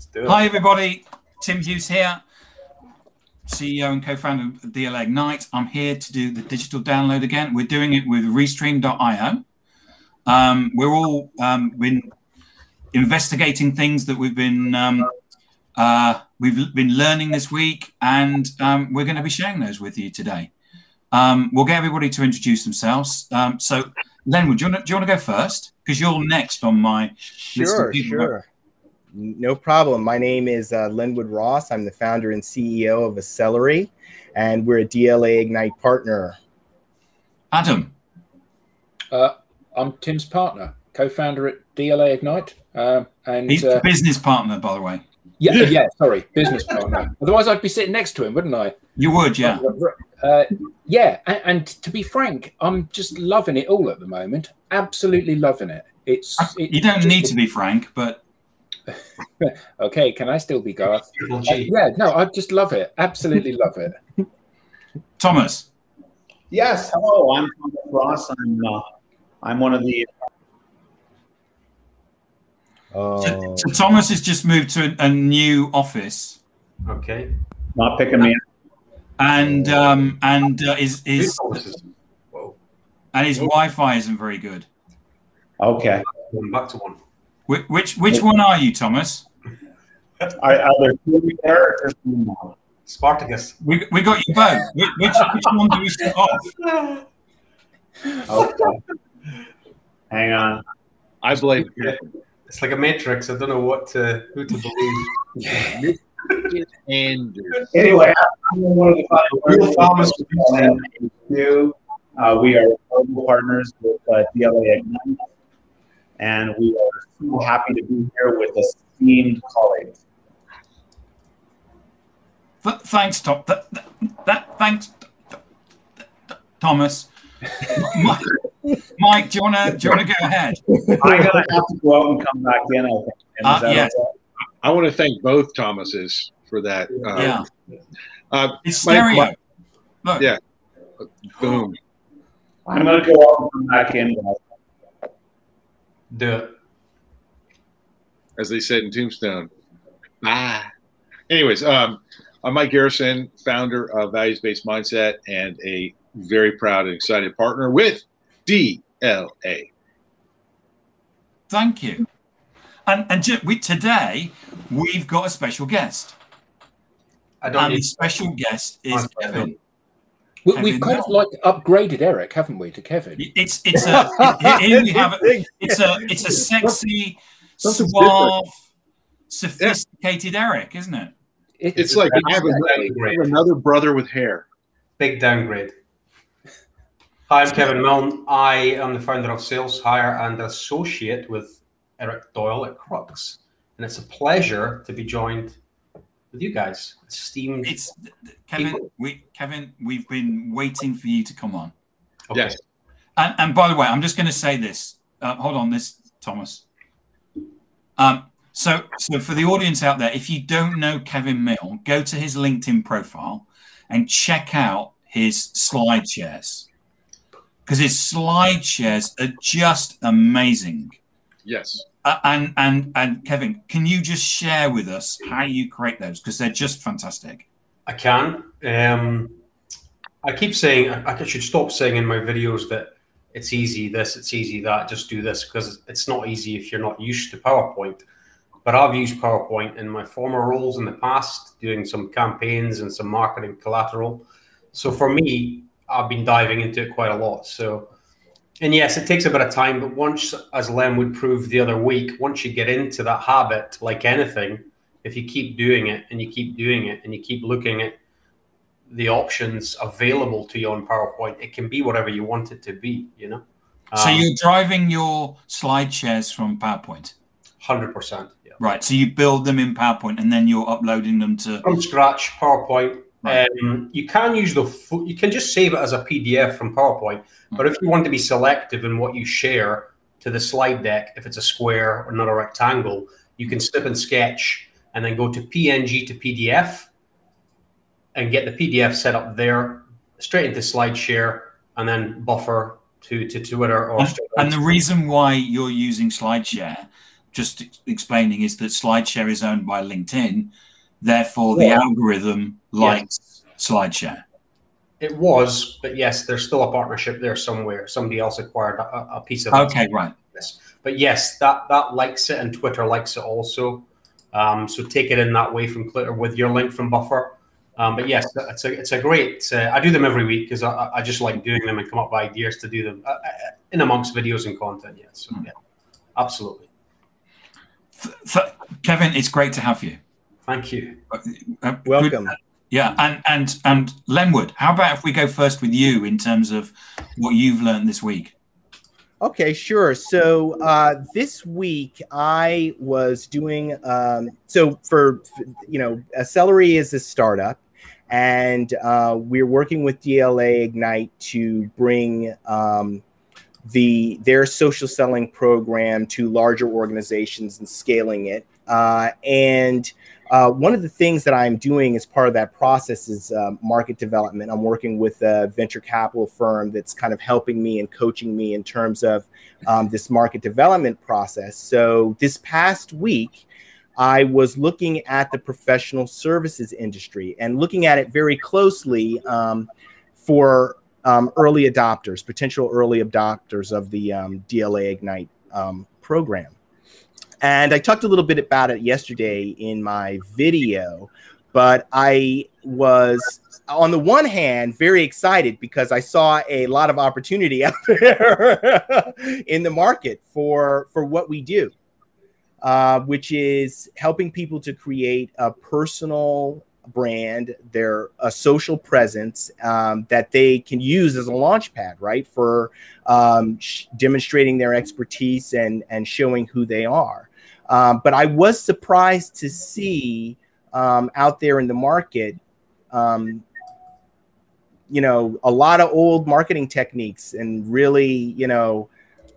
Let's do it. Hi, everybody. Tim Hughes here, CEO and co-founder of DLA Ignite. I'm here to do the digital download again. We're doing it with Restream.io. We're all been investigating things that we've been learning this week, and we're going to be sharing those with you today. We'll get everybody to introduce themselves. So, Lenwood, do you want to go first? Because you're next on my list of people. Sure. No problem. My name is Lenwood Ross. I'm the founder and CEO of Accelerate, and we're a DLA Ignite partner. Adam. I'm Tim's partner, co-founder at DLA Ignite. And he's the business partner, by the way. Yeah, sorry, business partner. Otherwise, I'd be sitting next to him, wouldn't I? You would, yeah. Yeah, and to be frank, I'm just loving it all at the moment. Absolutely loving it. You don't need to be frank, but okay. Can I still be Garth? Yeah, no, I just love it. Absolutely love it. Thomas. Yes, hello. I'm Thomas Ross. I'm one of the. So Thomas has just moved to a new office. Okay. Not picking me up. And his Wi-Fi isn't very good. Okay. Back to one. Which one are you, Thomas? Are there two there or just one more? Spartacus. We got you both. Which one do we set off? Okay. Hang on. I blame you. It's like a matrix. I don't know who to believe. Anyway, I'm one of the founders. Thomas. We are global partners with DLA Ignite, and we are so happy to be here with esteemed colleagues. Thanks, Tom. Thanks, Thomas. Mike, do you want to go ahead? I'm gonna have to go out and come back in. I think. Yes. Okay? I want to thank both Thomases for that. It's stereo. Look. Yeah. Boom. I'm gonna go out and come back in. Do it. As they said in Tombstone. Anyways, I'm Mike Garrison, founder of Values-Based Mindset and a very proud and excited partner with DLA. Thank you. And today we've got a special guest. The special guest is Kevin. We've kind of like upgraded Eric, haven't we, to Kevin? It's a sexy, suave, sophisticated Eric, isn't it? It's like I have another brother with hair. Big downgrade. Hi, I'm Kevin Milne. I am the founder of Sales Hire and Associate with Eric Doyle at Crux. And it's a pleasure to be joined with you guys. Esteemed. Kevin, we've been waiting for you to come on. Okay. Yes. And by the way, I'm just going to say this. Hold on, Thomas. So for the audience out there, if you don't know Kevin Milne, go to his LinkedIn profile and check out his slide shares. Because his slide shares are just amazing. Yes. And Kevin, can you just share with us how you create those? Because they're just fantastic. I can. I keep saying, I should stop saying in my videos that it's easy this, it's easy that, just do this, because it's not easy if you're not used to PowerPoint. But I've used PowerPoint in my former roles in the past, doing some campaigns and some marketing collateral. So for me, I've been diving into it quite a lot. So, and yes, it takes a bit of time, but once, as Len would prove the other week, once you get into that habit, like anything, if you keep doing it and you keep doing it and you keep looking at the options available to you on PowerPoint, it can be whatever you want it to be, you know? So you're driving your slide shares from PowerPoint? 100%. Yeah. Right. So you build them in PowerPoint and then you're uploading them to... From scratch, PowerPoint. Right. You can use you can just save it as a PDF from PowerPoint, but if you want to be selective in what you share to the slide deck, if it's a square or not a rectangle, you can snip and sketch and then go to PNG to PDF and get the PDF set up there, straight into SlideShare, and then buffer to Twitter or. And the reason why you're using SlideShare just explaining is that SlideShare is owned by LinkedIn, therefore the algorithm likes SlideShare. It was, but yes, there's still a partnership there somewhere. Somebody else acquired a piece of it. Okay, right. Yes. But yes, that likes it, and Twitter likes it also. So take it in that way from Twitter with your link from Buffer. But yes, it's a great. I do them every week because I just like doing them and come up with ideas to do them in amongst videos and content. Yes, so, yeah, absolutely. Kevin, it's great to have you. Thank you. Welcome. Yeah, and Lenwood, how about if we go first with you in terms of what you've learned this week? Okay, sure. So this week I was doing so for Celery is a startup, and we're working with DLA Ignite to bring their social selling program to larger organizations and scaling it. One of the things that I'm doing as part of that process is market development. I'm working with a venture capital firm that's kind of helping me and coaching me in terms of this market development process. So this past week, I was looking at the professional services industry and looking at it very closely for early adopters, potential early adopters of the DLA Ignite program. And I talked a little bit about it yesterday in my video, but I was, on the one hand, very excited because I saw a lot of opportunity out there in the market for what we do, which is helping people to create a personal brand, a social presence that they can use as a launch pad, right, for demonstrating their expertise and showing who they are. But I was surprised to see out there in the market, a lot of old marketing techniques, and really,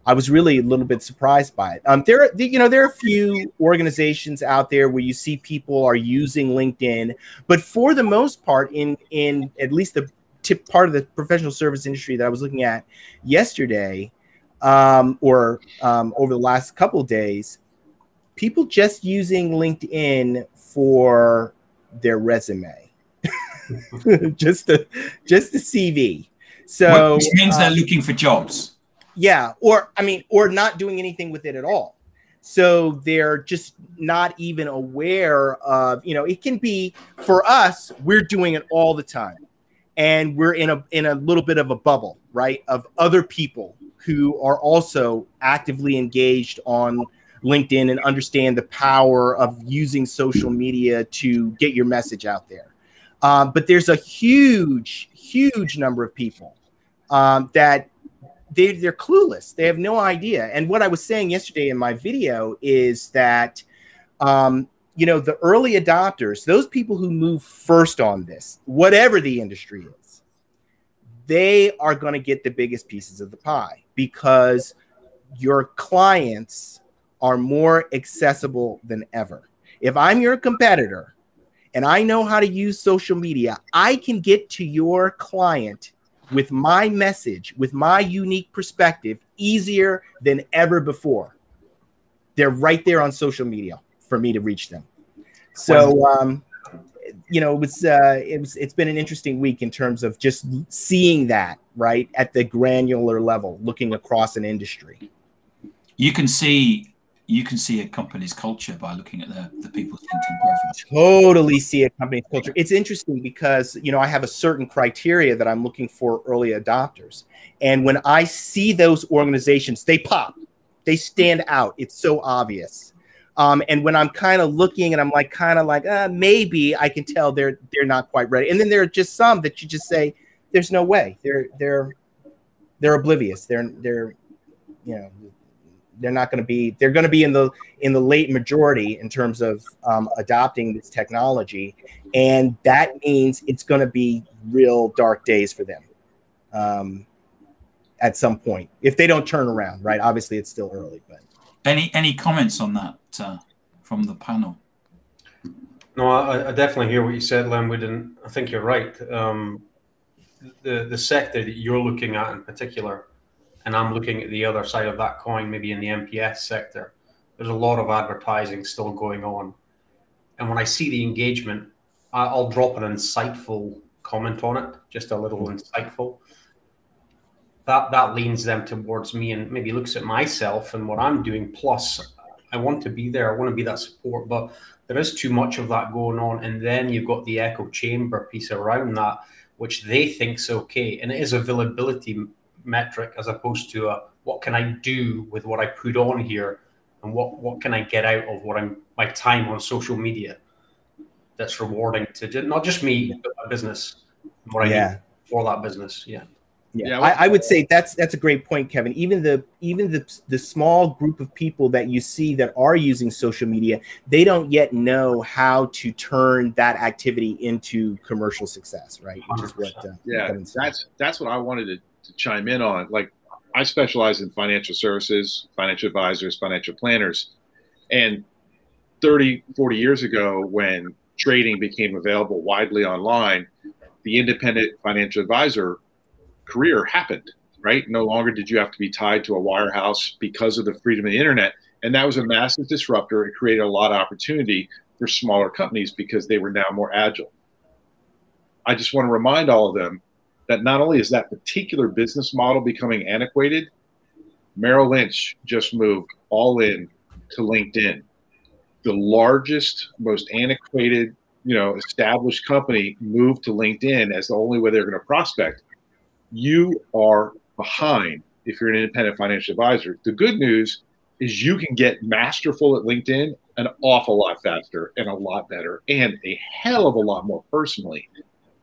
I was really a little bit surprised by it. There are a few organizations out there where you see people are using LinkedIn, but for the most part, in at least the part of the professional service industry that I was looking at yesterday, or over the last couple of days, people just using LinkedIn for their resume, just a CV. So which means they're looking for jobs. Yeah, or not doing anything with it at all. So they're just not even aware of, it can be, for us, we're doing it all the time. And we're in a little bit of a bubble, right, of other people who are also actively engaged on LinkedIn and understand the power of using social media to get your message out there. But there's a huge number of people that they're clueless. They have no idea. And what I was saying yesterday in my video is that, the early adopters, those people who move first on this, whatever the industry is, they are going to get the biggest pieces of the pie because your clients are more accessible than ever. If I'm your competitor and I know how to use social media, I can get to your client with my message, with my unique perspective, easier than ever before. They're right there on social media for me to reach them. So, it's been an interesting week in terms of just seeing that, right, at the granular level, looking across an industry. You can see a company's culture by looking at the people's LinkedIn profiles. Totally see a company's culture. It's interesting because, I have a certain criteria that I'm looking for early adopters. And when I see those organizations, they pop, they stand out. It's so obvious. And when I'm kind of looking and I'm maybe I can tell they're not quite ready. And then there are just some that you just say, there's no way. They're oblivious. They're not going to be. They're going to be in the late majority in terms of adopting this technology, and that means it's going to be real dark days for them at some point if they don't turn around. Right? Obviously, it's still early. But any comments on that from the panel? No, I definitely hear what you said, Lenwood, and I think you're right. The sector that you're looking at in particular, and I'm looking at the other side of that coin, maybe in the MPS sector, There's a lot of advertising still going on. And when I see the engagement, I'll drop an insightful comment on it, just a little insightful. That leans them towards me and maybe looks at myself and what I'm doing. Plus, I want to be there. I want to be that support. But there is too much of that going on. And then you've got the echo chamber piece around that, which they think's okay. And it is a availability metric as opposed to a, what can I do with what I put on here, and what can I get out of my time on social media that's rewarding to not just me, but my business, what I need for that business. Yeah, I would say that's a great point, Kevin. Even the small group of people that you see that are using social media, they don't yet know how to turn that activity into commercial success, right? Which is what that's what I wanted to chime in on. Like, I specialize in financial services, financial advisors, financial planners, and 30, 40 years ago, when trading became available widely online, the independent financial advisor career happened, right? No longer did you have to be tied to a wirehouse because of the freedom of the internet. And that was a massive disruptor. It created a lot of opportunity for smaller companies because they were now more agile. I just want to remind all of them that not only is that particular business model becoming antiquated, Merrill Lynch just moved all in to LinkedIn. The largest, most antiquated, established company moved to LinkedIn as the only way they're going to prospect. You are behind if you're an independent financial advisor. The good news is you can get masterful at LinkedIn an awful lot faster and a lot better and a hell of a lot more personally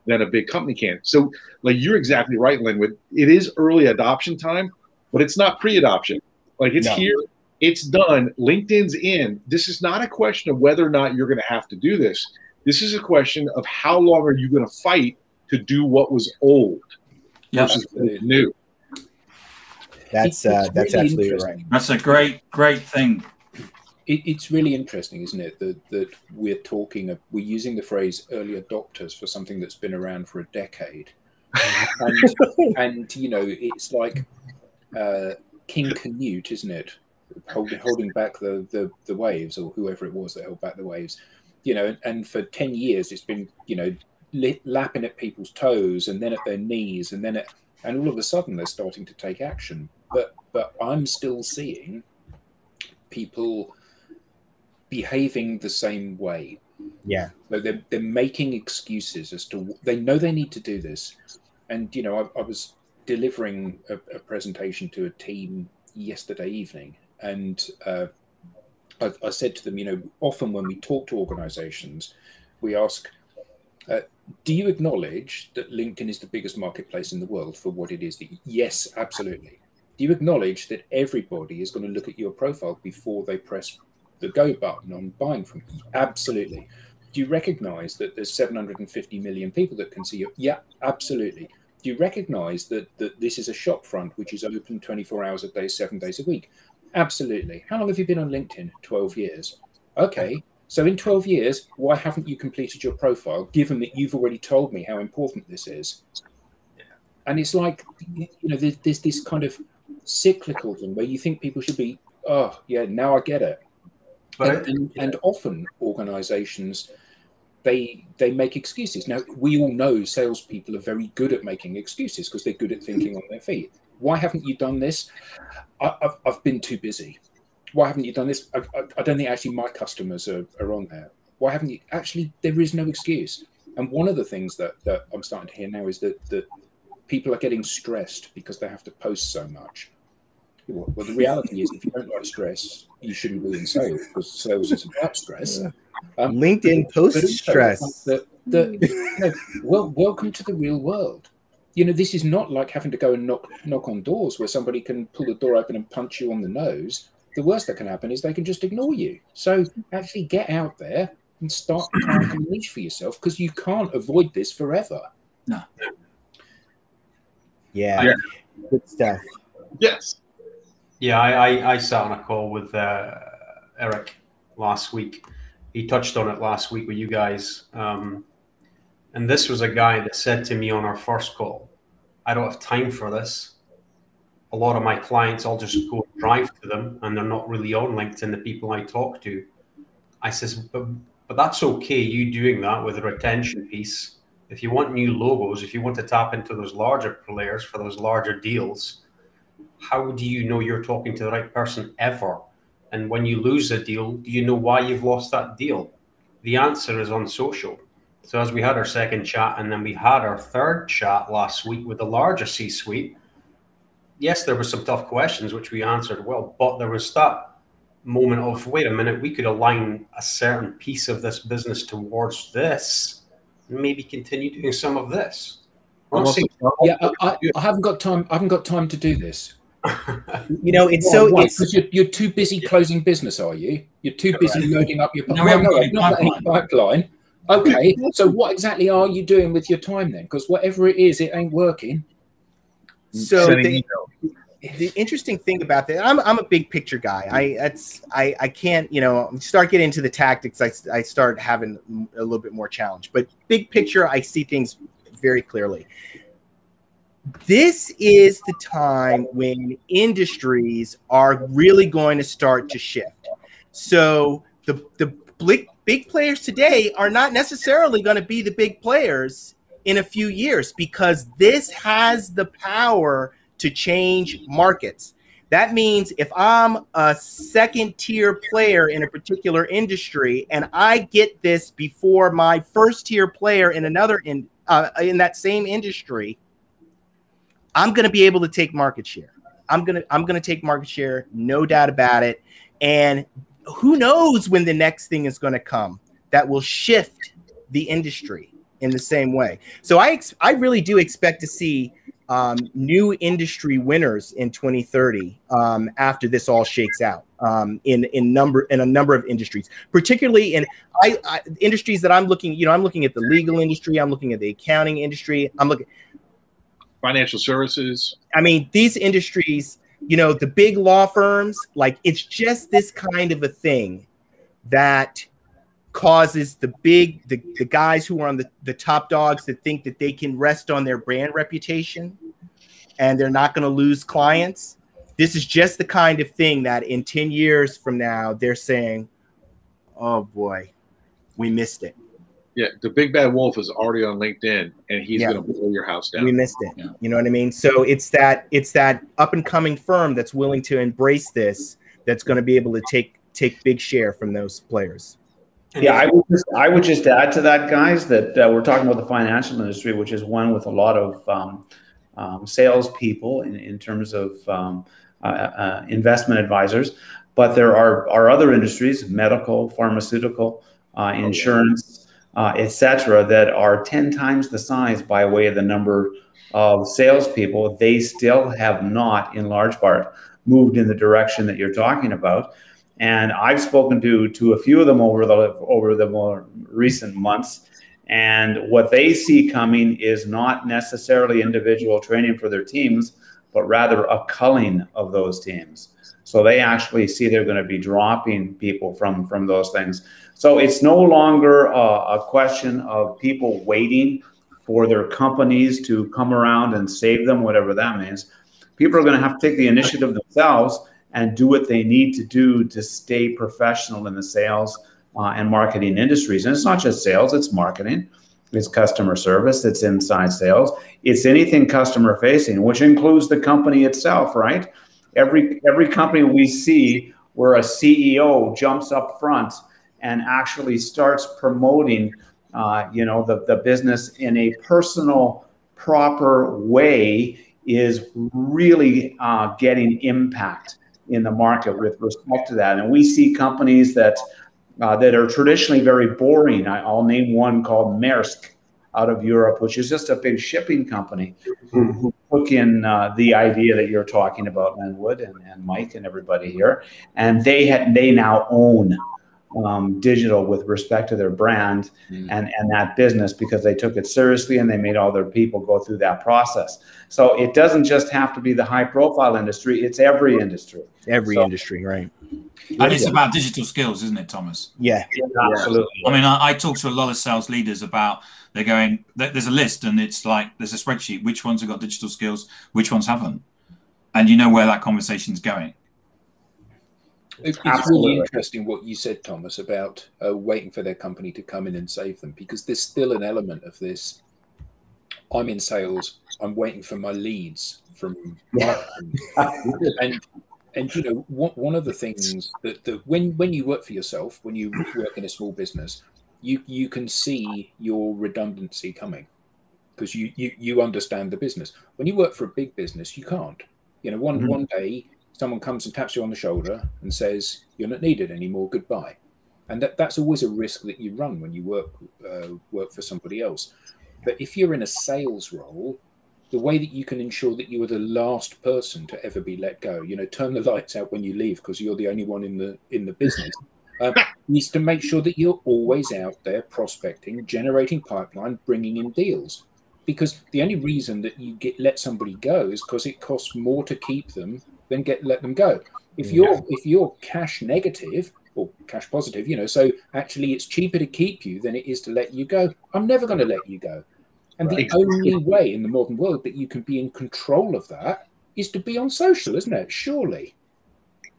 than a big company can. So, like, you're exactly right, Linwood. It is early adoption time, but it's not pre-adoption. Like, it's here, it's done. LinkedIn's in. This is not a question of whether or not you're going to have to do this. This is a question of how long are you going to fight to do what was old versus new. That's really absolutely right. That's a great thing. It's really interesting, isn't it, that we're using the phrase early adopters for something that's been around for a decade, and it's like King Canute, isn't it, holding back the waves, or whoever it was that held back the waves, and for 10 years it's been lapping at people's toes and then at their knees, and all of a sudden they're starting to take action. But I'm still seeing people behaving the same way. Yeah. So they're making excuses as to, they know they need to do this. And, I was delivering a presentation to a team yesterday evening, and I said to them, often when we talk to organizations, we ask, do you acknowledge that LinkedIn is the biggest marketplace in the world for what it is? Yes, absolutely. Do you acknowledge that everybody is going to look at your profile before they press the go button on buying from you? Absolutely. Do you recognize that there's 750 million people that can see you? Yeah, absolutely. Do you recognize that this is a shop front which is open 24 hours a day, 7 days a week? Absolutely. How long have you been on LinkedIn? 12 years. Okay. So in 12 years, why haven't you completed your profile, given that you've already told me how important this is? And it's like, there's this kind of cyclical thing where you think people should be, oh, yeah, now I get it. And often organizations, they make excuses. Now, we all know salespeople are very good at making excuses because they're good at thinking on their feet. Why haven't you done this? I've been too busy. Why haven't you done this? I don't think actually my customers are on there. Why haven't you? Actually, there is no excuse. And one of the things that I'm starting to hear now is that people are getting stressed because they have to post so much. Well, the reality is, if you don't like stress, you shouldn't be in sales, because sales is about stress. LinkedIn post stress. Welcome to the real world. This is not like having to go and knock on doors where somebody can pull the door open and punch you on the nose. The worst that can happen is they can just ignore you. So actually get out there and start carving a niche for yourself, because you can't avoid this forever. No. Yeah. Good stuff. Yes. Yeah, I sat on a call with Eric last week. He touched on it last week with you guys. And this was a guy that said to me on our first call, I don't have time for this. A lot of my clients, I'll just go drive to them and they're not really on LinkedIn, the people I talk to. I says, but that's okay, you doing that with a retention piece. If you want new logos, if you want to tap into those larger players for those larger deals, how do you know you're talking to the right person ever? And when you lose a deal, do you know why you've lost that deal? The answer is on social. So as we had our second chat and then we had our third chat last week with the larger C-suite, yes, there were some tough questions, which we answered well, but there was that moment of, wait a minute, we could align a certain piece of this business towards this and maybe continue doing some of this. Yeah, I haven't got time. I haven't got time to do this. You know, it's so why? it's Because you're too busy closing business, are you? You're too busy loading up your No, we haven't got any not any pipeline. Okay, so what exactly are you doing with your time then? Because whatever it is, it ain't working. so the interesting thing about that, I'm a big picture guy. I can't, you know, start getting into the tactics. I start having a little bit more challenge. But big picture, I see things very clearly. This is the time when industries are really going to start to shift. So the big players today are not necessarily going to be the big players in a few years, because this has the power to change markets. That means if I'm a second tier player in a particular industry and I get this before my first tier player in another in that same industry, I'm going to be able to take market share. I'm going to take market share, no doubt about it. And who knows when the next thing is going to come that will shift the industry in the same way. So I really do expect to see new industry winners in 2030 after this all shakes out in a number of industries, particularly in industries that I'm looking. You know, I'm looking at the legal industry. I'm looking at the accounting industry. I'm looking financial services. I mean, these industries. You know, the big law firms. Like, it's just this kind of a thing that causes the guys who are on the top dogs that think that they can rest on their brand reputation and they're not going to lose clients. This is just the kind of thing that in 10 years from now, they're saying, oh boy, we missed it. Yeah, the big bad wolf is already on LinkedIn and he's going to blow your house down. We missed it. Yeah. You know what I mean? So it's that up and coming firm that's willing to embrace this, that's going to be able to take big share from those players. Yeah, I would just add to that, guys, that we're talking about the financial industry, which is one with a lot of salespeople in terms of investment advisors. But there are other industries, medical, pharmaceutical, insurance, etc., that are 10 times the size by way of the number of salespeople. They still have not, in large part, moved in the direction that you're talking about. And I've spoken to a few of them over the more recent months, and what they see coming is not necessarily individual training for their teams, but rather a culling of those teams. So they actually see they're going to be dropping people from those things. So it's no longer a question of people waiting for their companies to come around and save them, whatever that means. People are going to have to take the initiative themselves and do what they need to do to stay professional in the sales and marketing industries. And it's not just sales, it's marketing, it's customer service, it's inside sales, it's anything customer facing, which includes the company itself, right? Every company we see where a CEO jumps up front and actually starts promoting the business in a personal, proper way is really getting impact in the market with respect to that. And we see companies that are traditionally very boring. I'll name one called Maersk out of Europe, which is just a big shipping company who took in the idea that you're talking about, Linwood and Mike and everybody here. And they now own digital with respect to their brand and that business, because they took it seriously and they made all their people go through that process. So it doesn't just have to be the high profile industry, it's every industry. Every industry, right. And it's about digital skills, isn't it, Thomas? Yeah, absolutely. I mean, I talk to a lot of sales leaders about, they're going, there's a list and it's like, there's a spreadsheet, which ones have got digital skills, which ones haven't. And you know where that conversation's going. It's Absolutely. really interesting what you said, Thomas, about waiting for their company to come in and save them, because there's still an element of this. I'm in sales. I'm waiting for my leads from marketing, and you know, one of the things that when you work for yourself, when you work in a small business, you can see your redundancy coming, because you understand the business. When you work for a big business, you can't. You know, one day someone comes and taps you on the shoulder and says, "You're not needed anymore. Goodbye." And that's always a risk that you run when you work for somebody else. But if you're in a sales role, the way that you can ensure that you are the last person to ever be let go, you know, turn the lights out when you leave because you're the only one in the business, is to make sure that you're always out there prospecting, generating pipeline, bringing in deals. Because the only reason that you let somebody go is because it costs more to keep them than let them go. If you're cash negative or cash positive, you know, so actually it's cheaper to keep you than it is to let you go, I'm never going to let you go. And the only way in the modern world that you can be in control of that is to be on social, isn't it? Surely.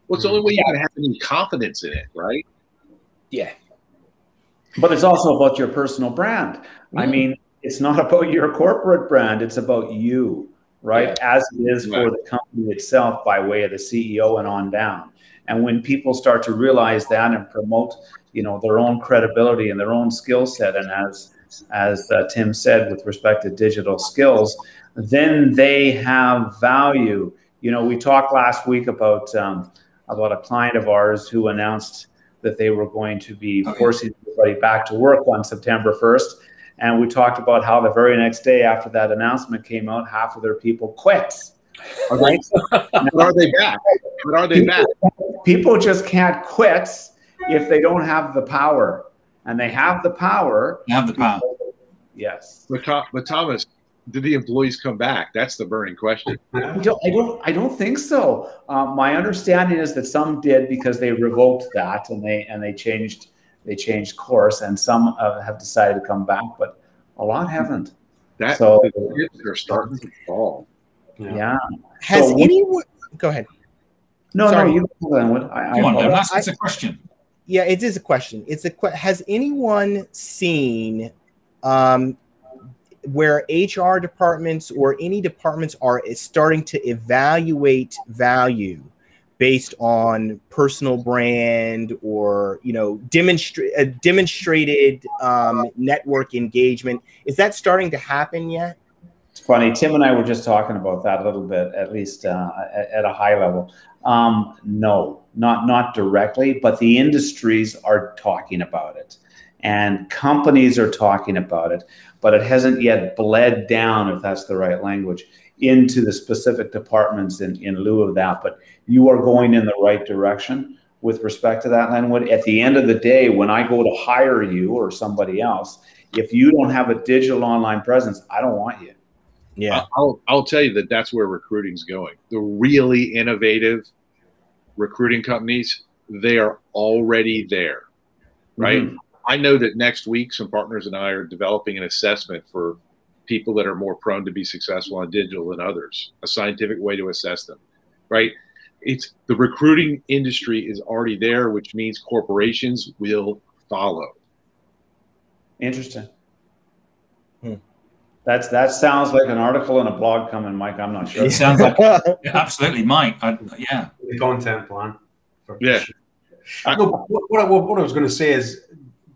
Well, it's the only way you can have any confidence in it, right? Yeah. But it's also about your personal brand. I mean, it's not about your corporate brand. It's about you, right? Yeah. As it is for the company itself by way of the CEO and on down. And when people start to realize that and promote, you know, their own credibility and their own skill set, and as Tim said, with respect to digital skills, then they have value. You know, we talked last week about a client of ours who announced that they were going to be forcing everybody back to work on September 1st. And we talked about how the very next day after that announcement came out, half of their people quit. Right? But are they back? But are they back? People just can't quit if they don't have the power. And they have the power. You have the power. Yes. But Thomas, did the employees come back? That's the burning question. I don't think so. My understanding is that some did because they revoked that and they changed course, and some have decided to come back, but a lot haven't. They're starting to fall. Yeah. Has anyone? Go ahead. No, you go, Glenwood. Come on, that's a question. Yeah, it is a question. Has anyone seen where HR departments or any departments are starting to evaluate value based on personal brand or, you know, demonstrated network engagement? Is that starting to happen yet? It's funny. Tim and I were just talking about that a little bit, at least at a high level. No, not directly, but the industries are talking about it, and companies are talking about it, but it hasn't yet bled down, if that's the right language, into the specific departments in lieu of that. But you are going in the right direction with respect to that, Glenwood. At the end of the day, when I go to hire you or somebody else, if you don't have a digital online presence, I don't want you. Yeah, I'll tell you that's where recruiting's going. The really innovative recruiting companies, they are already there, right? Mm-hmm. I know that next week some partners and I are developing an assessment for people that are more prone to be successful on digital than others, a scientific way to assess them, right? It's the recruiting industry is already there, which means corporations will follow. Interesting. That sounds like an article in a blog coming, Mike. I'm not sure. It sounds like absolutely, Mike. Yeah, the content plan. Yeah. Sure. No, what I was going to say is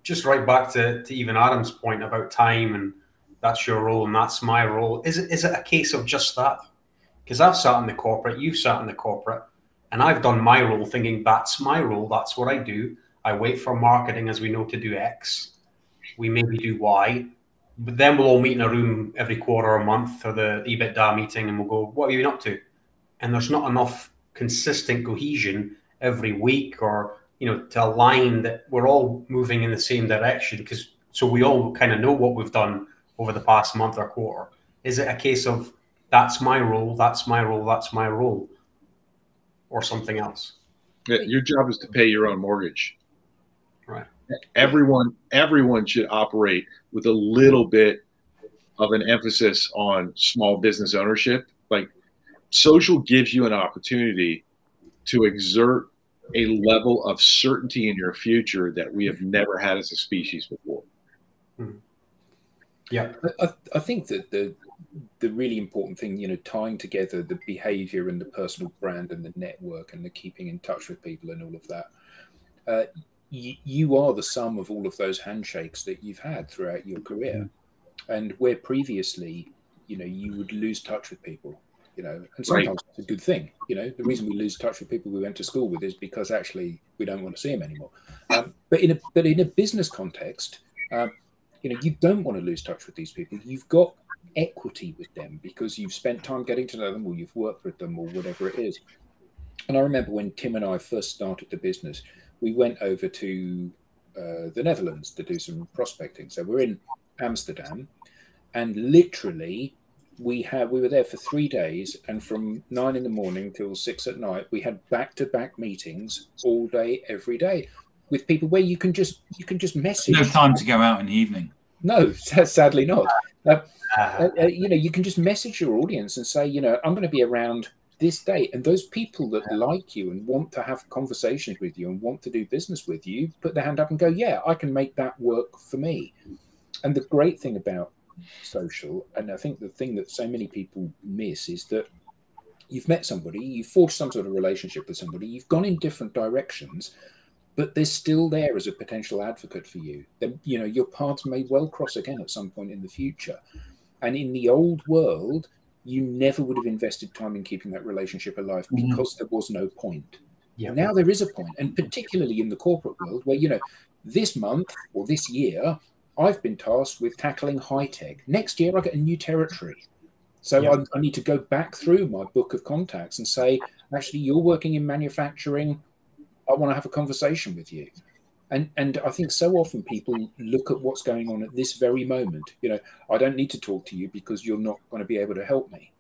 just right back to even Adam's point about time and that's your role and that's my role. Is it a case of just that? Because I've sat in the corporate, you've sat in the corporate, and I've done my role thinking that's my role. That's what I do. I wait for marketing, as we know, to do X. We maybe do Y. But then we'll all meet in a room every quarter or month for the EBITDA meeting and we'll go, what have you been up to? And there's not enough consistent cohesion every week or, you know, to align that we're all moving in the same direction so we all kind of know what we've done over the past month or quarter. Is it a case of that's my role, that's my role, that's my role, or something else? Yeah, your job is to pay your own mortgage. Right. Everyone should operate with a little bit of an emphasis on small business ownership. Like social gives you an opportunity to exert a level of certainty in your future that we have never had as a species before. Yeah, I think that the really important thing, you know, tying together the behavior and the personal brand and the network and the keeping in touch with people and all of that, you are the sum of all of those handshakes that you've had throughout your career. And where previously, you know, you would lose touch with people, you know, and sometimes it's a good thing. You know, the reason we lose touch with people we went to school with is because actually we don't want to see them anymore. But in a business context, you know, you don't want to lose touch with these people. You've got equity with them because you've spent time getting to know them, or you've worked with them, or whatever it is. And I remember when Tim and I first started the business, we went over to the Netherlands to do some prospecting. So we're in Amsterdam, and literally we were there for 3 days, and from 9 in the morning till 6 at night, we had back-to-back meetings all day, every day, with people where you can just message. No time to go out in the evening. No, sadly not. You know, you can just message your audience and say, you know, I'm going to be around this day, and those people that like you and want to have conversations with you and want to do business with you put their hand up and go, yeah, I can make that work for me. And the great thing about social, and I think the thing that so many people miss, is that you've met somebody, you've forged some sort of relationship with somebody, you've gone in different directions, but they're still there as a potential advocate for you. Then, you know, your paths may well cross again at some point in the future. And in the old world, you never would have invested time in keeping that relationship alive because there was no point. Yeah. Now there is a point, and particularly in the corporate world where, you know, this month or this year, I've been tasked with tackling high tech. Next year, I get a new territory. So I need to go back through my book of contacts and say, actually, you're working in manufacturing. I want to have a conversation with you. And I think so often people look at what's going on at this very moment. You know, I don't need to talk to you because you're not going to be able to help me.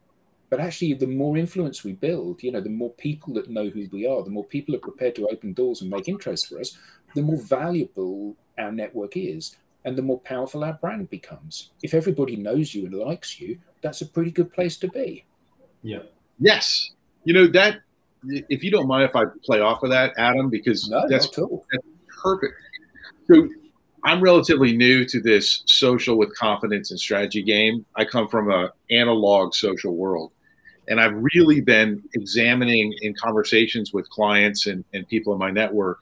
But actually, the more influence we build, you know, the more people that know who we are, the more people are prepared to open doors and make interest for us, the more valuable our network is and the more powerful our brand becomes. If everybody knows you and likes you, that's a pretty good place to be. Yeah. Yes. You know, that, if you don't mind if I play off of that, Adam, because that's perfect. So I'm relatively new to this social with confidence and strategy game. I come from an analog social world, and I've really been examining in conversations with clients and people in my network,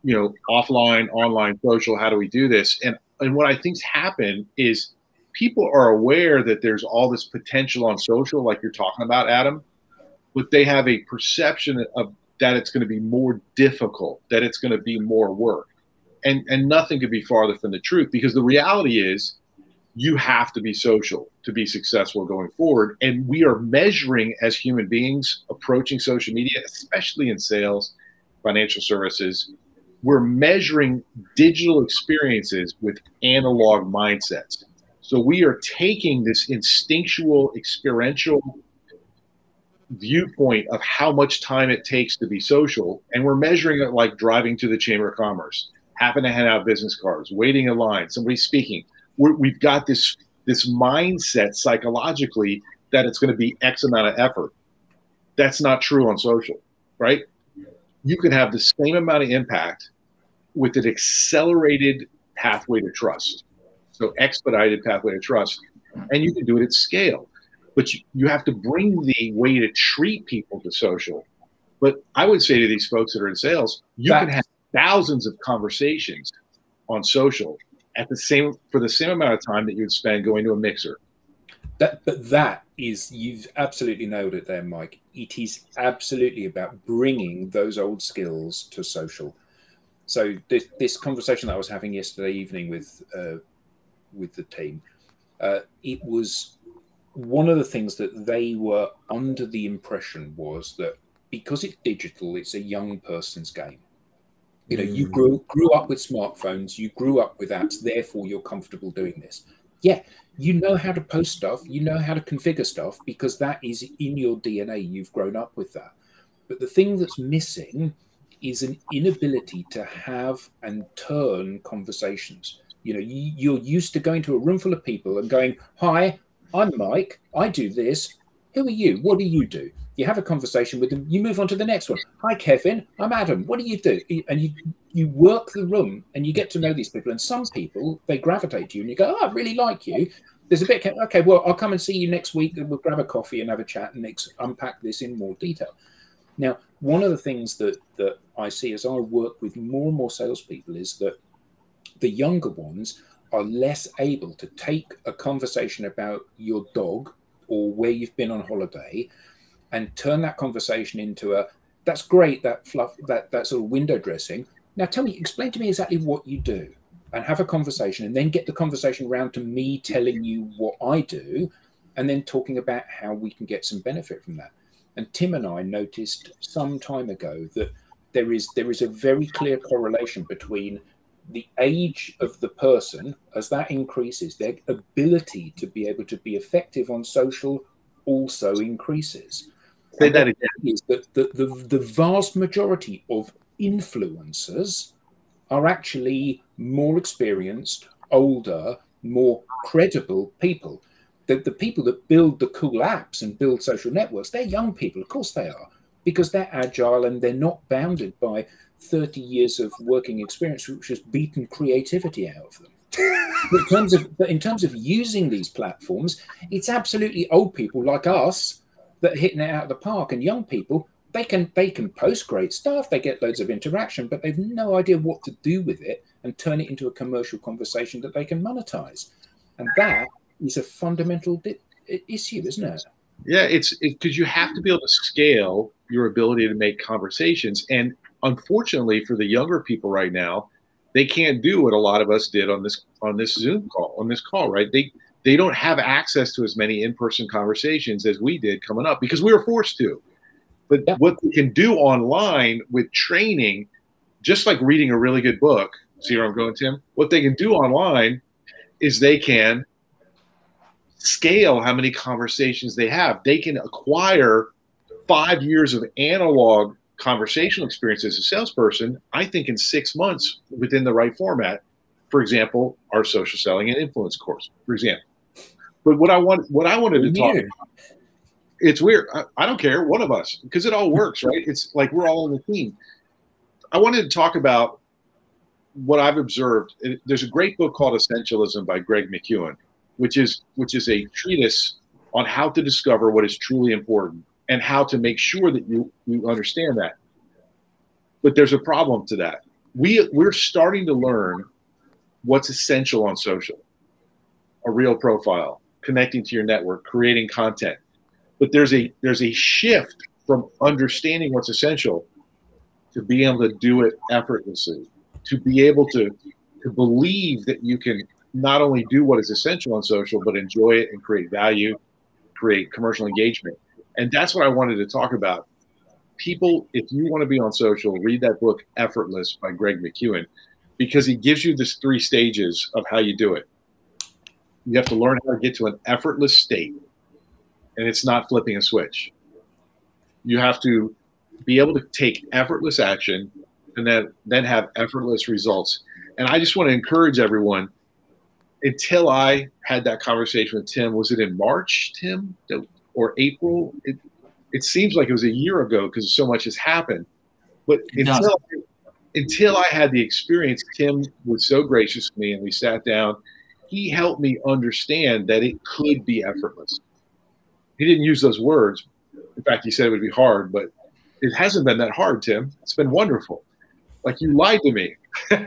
you know, offline, online, social, how do we do this? And what I think's happened is people are aware that there's all this potential on social, like you're talking about, Adam, but they have a perception of that it's going to be more difficult, that it's going to be more work. And nothing could be farther from the truth, because the reality is you have to be social to be successful going forward. And we are measuring as human beings approaching social media, especially in sales, financial services, we're measuring digital experiences with analog mindsets. So we are taking this instinctual, experiential viewpoint of how much time it takes to be social, and we're measuring it like driving to the Chamber of Commerce, having to hand out business cards, waiting in line, somebody speaking. We've got this mindset psychologically that it's going to be X amount of effort. That's not true on social, right? You can have the same amount of impact with an accelerated pathway to trust. So expedited pathway to trust, and you can do it at scale. But you have to bring the way to treat people to social. But I would say to these folks that are in sales, you can have thousands of conversations on social for the same amount of time that you would spend going to a mixer. But that is, you've absolutely nailed it there, Mike. It is absolutely about bringing those old skills to social. So this conversation that I was having yesterday evening with the team, it was one of the things that they were under the impression was that because it's digital, it's a young person's game. You know, you grew up with smartphones, you grew up with apps, therefore you're comfortable doing this. Yeah, you know how to post stuff, you know how to configure stuff because that is in your DNA. You've grown up with that. But the thing that's missing is an inability to have and turn conversations. You know, you're used to going to a room full of people and going, "Hi, I'm Mike. I do this. Who are you? What do you do? You have a conversation with them. You move on to the next one. Hi, Kevin. I'm Adam. What do you do? And you work the room and you get to know these people. And some people, they gravitate to you and you go, oh, I really like you. There's a bit, okay, well, I'll come and see you next week and we'll grab a coffee and have a chat and unpack this in more detail. Now, one of the things that I see as I work with more and more salespeople is that the younger ones are less able to take a conversation about your dog or where you've been on holiday and turn that conversation into a, that's great, that fluff, that sort of window dressing. Now explain to me exactly what you do, and have a conversation, and then get the conversation around to me telling you what I do, and then talking about how we can get some benefit from that. And Tim and I noticed some time ago that there is a very clear correlation between the age of the person. As that increases, their ability to be able to be effective on social also increases. Say that again. Is that the vast majority of influencers are actually more experienced, older, more credible people. The people that build the cool apps and build social networks, they're young people. Of course they are, because they're agile and they're not bounded by 30 years of working experience, which has beaten creativity out of them. in terms of using these platforms, it's absolutely old people like us that are hitting it out of the park, and young people, they can post great stuff, they get loads of interaction, but they've no idea what to do with it and turn it into a commercial conversation that they can monetize. And that is a fundamental issue, isn't it? Yeah, it's because you have to be able to scale your ability to make conversations. And unfortunately for the younger people right now, they can't do what a lot of us did on this Zoom call, right? They don't have access to as many in-person conversations as we did coming up because we were forced to. But yeah, what they can do online with training, just like reading a really good book, see where I'm going, Tim? What they can do online is they can scale how many conversations they have. They can acquire 5 years of analog conversational experience as a salesperson, I think in 6 months within the right format. For example, our social selling and influence course, for example. But what I wanted to talk about, it's weird. I don't care, one of us, because it all works, right? It's like we're all on the team. I wanted to talk about what I've observed. There's a great book called Essentialism by Greg McKeown, which is a treatise on how to discover what is truly important and how to make sure that you understand that. But there's a problem to that. We're starting to learn what's essential on social. A real profile, connecting to your network, creating content. But there's a shift from understanding what's essential to being able to do it effortlessly, to be able to believe that you can not only do what is essential on social, but enjoy it and create value, create commercial engagement. And that's what I wanted to talk about. People, if you want to be on social, read that book, Effortless by Greg McKeown, because he gives you this 3 stages of how you do it. You have to learn how to get to an effortless state, and it's not flipping a switch. You have to be able to take effortless action and then have effortless results. And I just want to encourage everyone, until I had that conversation with Tim, was it in March, Tim, or April? It seems like it was a year ago because so much has happened. But until I had the experience, Tim was so gracious to me, and we sat down. He helped me understand that it could be effortless. He didn't use those words. In fact, he said it would be hard, but it hasn't been that hard, Tim. It's been wonderful. Like, you lied to me. But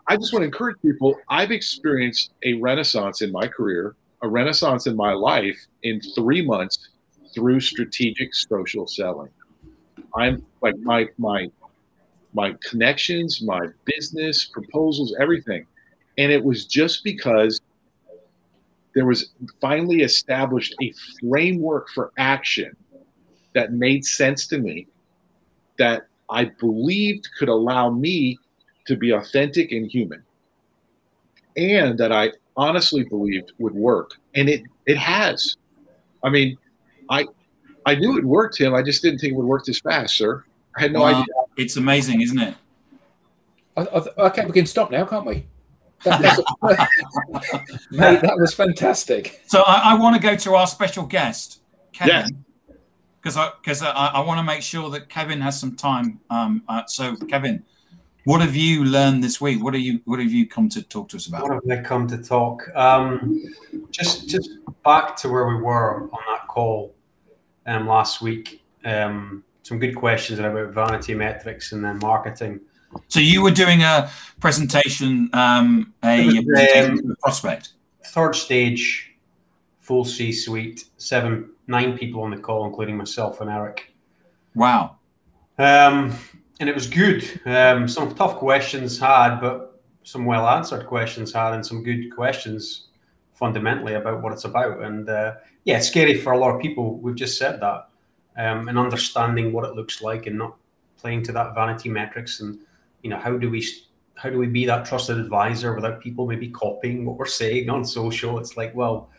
I just want to encourage people. I've experienced a renaissance in my career, a renaissance in my life in 3 months through strategic social selling. I'm like my connections, my business proposals, everything. And it was just because there was finally established a framework for action that made sense to me, that I believed could allow me to be authentic and human, and that I honestly believed would work. And it has. I mean, I knew it worked, Tim. I just didn't think it would work this fast, sir. I had no idea. It's amazing, isn't it? Okay, we can stop now, can't we? Mate, that was fantastic. So I want to go to our special guest, Kevin, Yes. because I want to make sure that Kevin has some time. So Kevin, what have you learned this week? What have you come to talk to us about? What have I come to talk? Just back to where we were on that call last week. Some good questions about vanity metrics and then marketing. So you were doing a presentation, presentation to the prospect. Third stage, full C-suite, 9 people on the call, including myself and Eric. Wow. And it was good. Some tough questions had, but some well-answered questions had, and some good questions fundamentally about what it's about. And yeah, it's scary for a lot of people. We've just said that. And understanding what it looks like and not playing to that vanity metrics. And, you know, how do we be that trusted advisor without people maybe copying what we're saying on social? It's like, well,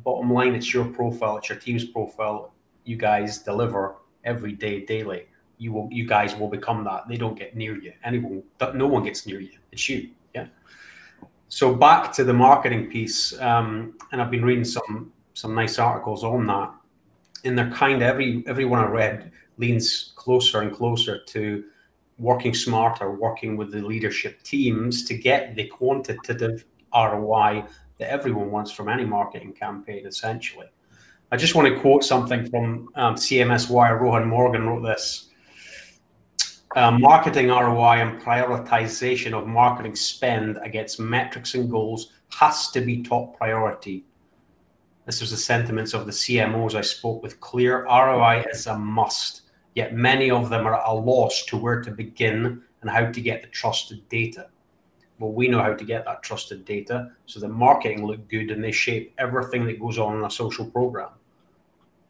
bottom line, it's your profile, it's your team's profile. You guys deliver every day, daily. You guys will become that. They don't get near you. No one gets near you. It's you. Yeah. So back to the marketing piece, and I've been reading some nice articles on that. And they're kind of everyone I read leans closer and closer to working smarter, working with the leadership teams to get the quantitative ROI that everyone wants from any marketing campaign, essentially. I just want to quote something from CMS Wire. Rohan Morgan wrote this. Marketing ROI and prioritization of marketing spend against metrics and goals has to be top priority. This was the sentiments of the CMOs I spoke with. Clear ROI is a must, yet many of them are at a loss to where to begin and how to get the trusted data. Well, we know how to get that trusted data so the marketing look good and they shape everything that goes on in a social program.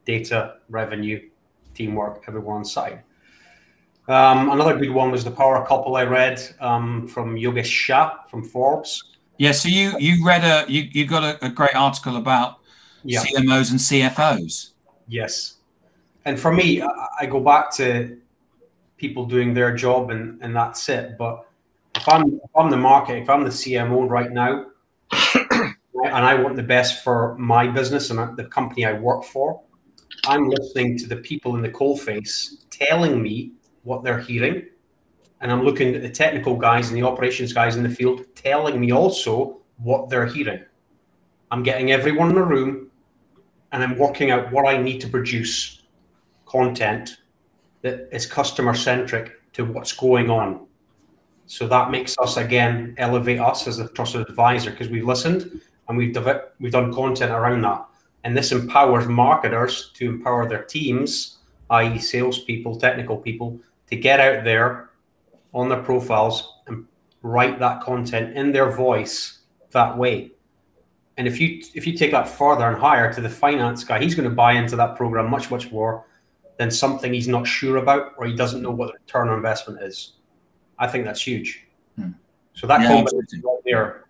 Data, revenue, teamwork, everyone on side. Another good one was the power couple I read from Yogesh Shah from Forbes. Yeah, so you read you got a great article about CMOs and CFOs. Yes. And for me, I go back to people doing their job and that's it. But if I'm the market, if I'm the CMO right now, and I want the best for my business and the company I work for, I'm listening to the people in the coalface telling me what they're hearing. And I'm looking at the technical guys and the operations guys in the field telling me also what they're hearing. I'm getting everyone in the room and I'm working out what I need to produce content that is customer centric to what's going on. So that makes us, again, elevate us as a trusted advisor because we've listened and we've done content around that. And this empowers marketers to empower their teams, i.e. salespeople, technical people, to get out there on their profiles and write that content in their voice that way. And if you take that further and higher to the finance guy, he's going to buy into that program much, much more than something he's not sure about or he doesn't know what the return on investment is. I think that's huge. So that combination right there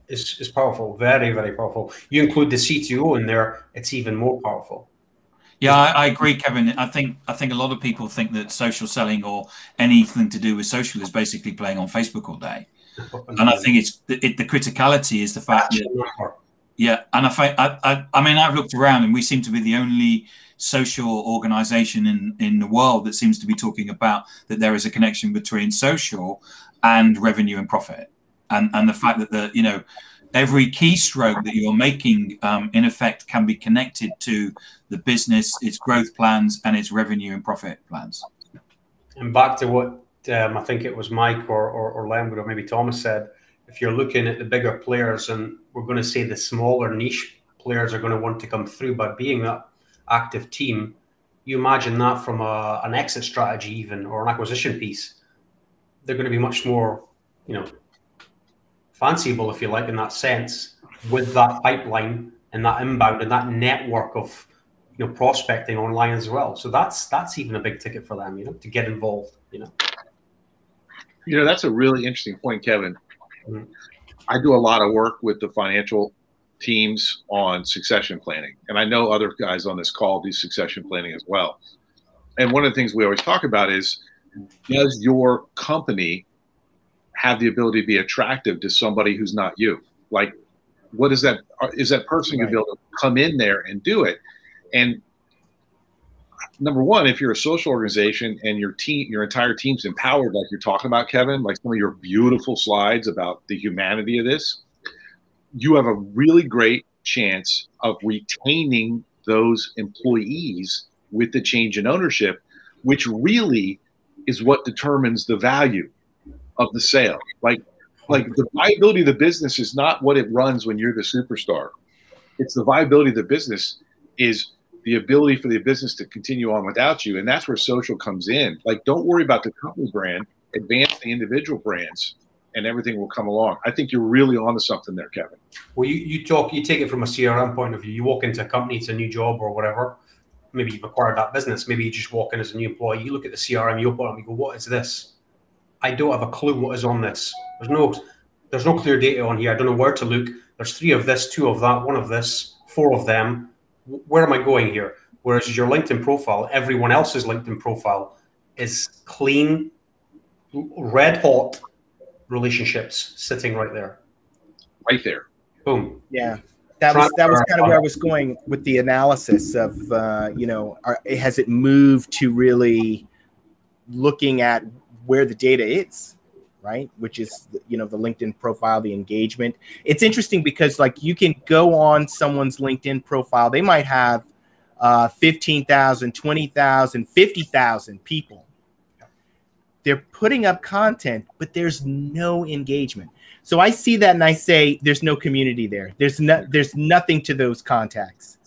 is powerful, very, very powerful. You include the CTO in there, it's even more powerful. Yeah, I agree, Kevin. I think a lot of people think that social selling or anything to do with social is basically playing on Facebook all day. And I think the criticality is the fact that, yeah. And I mean, I've looked around and we seem to be the only social organization in the world that seems to be talking about that there is a connection between social and revenue and profit. And the fact that every keystroke that you're making, in effect, can be connected to the business, its growth plans, and its revenue and profit plans. And back to what I think it was Mike or Lemwood or maybe Thomas said, if you're looking at the bigger players, and we're going to say the smaller niche players are going to want to come through by being that active team, you imagine that from an exit strategy even or an acquisition piece, they're going to be much more, fanciable, if you like, in that sense, with that pipeline and that inbound and that network of prospecting online as well. So that's even a big ticket for them, to get involved. That's a really interesting point, Kevin. I do a lot of work with the financial teams on succession planning, and I know other guys on this call do succession planning as well. And one of the things we always talk about is, does your company have the ability to be attractive to somebody who's not you? Like, what is that? Is that person going to be able to come in there and do it? And number one, if you're a social organization and your entire team's empowered, like you're talking about, Kevin, like some of your beautiful slides about the humanity of this, you have a really great chance of retaining those employees with the change in ownership, which really is what determines the value of the sale. Like the viability of the business is not what it runs when you're the superstar. It's the viability of the business is the ability for the business to continue on without you. And that's where social comes in. Like, don't worry about the company brand, advance the individual brands, and everything will come along. I think you're really onto something there, Kevin. Well, you take it from a CRM point of view. You walk into a company, it's a new job or whatever. Maybe you've acquired that business. Maybe you just walk in as a new employee. You look at the CRM, you open it up and you go, what is this? I don't have a clue what is on this. There's no clear data on here. I don't know where to look. There's 3 of this, 2 of that, 1 of this, 4 of them. Where am I going here? Whereas your LinkedIn profile, everyone else's LinkedIn profile is clean, red hot relationships sitting right there. Right there. Boom. Yeah. That was kind of where I was going with the analysis of, has it moved to really looking at where the data is, right? Which is, the LinkedIn profile, the engagement. It's interesting because like you can go on someone's LinkedIn profile. They might have 15,000, 20,000, 50,000 people. They're putting up content, but there's no engagement. So I see that and I say, there's no community there. There's nothing to those contacts.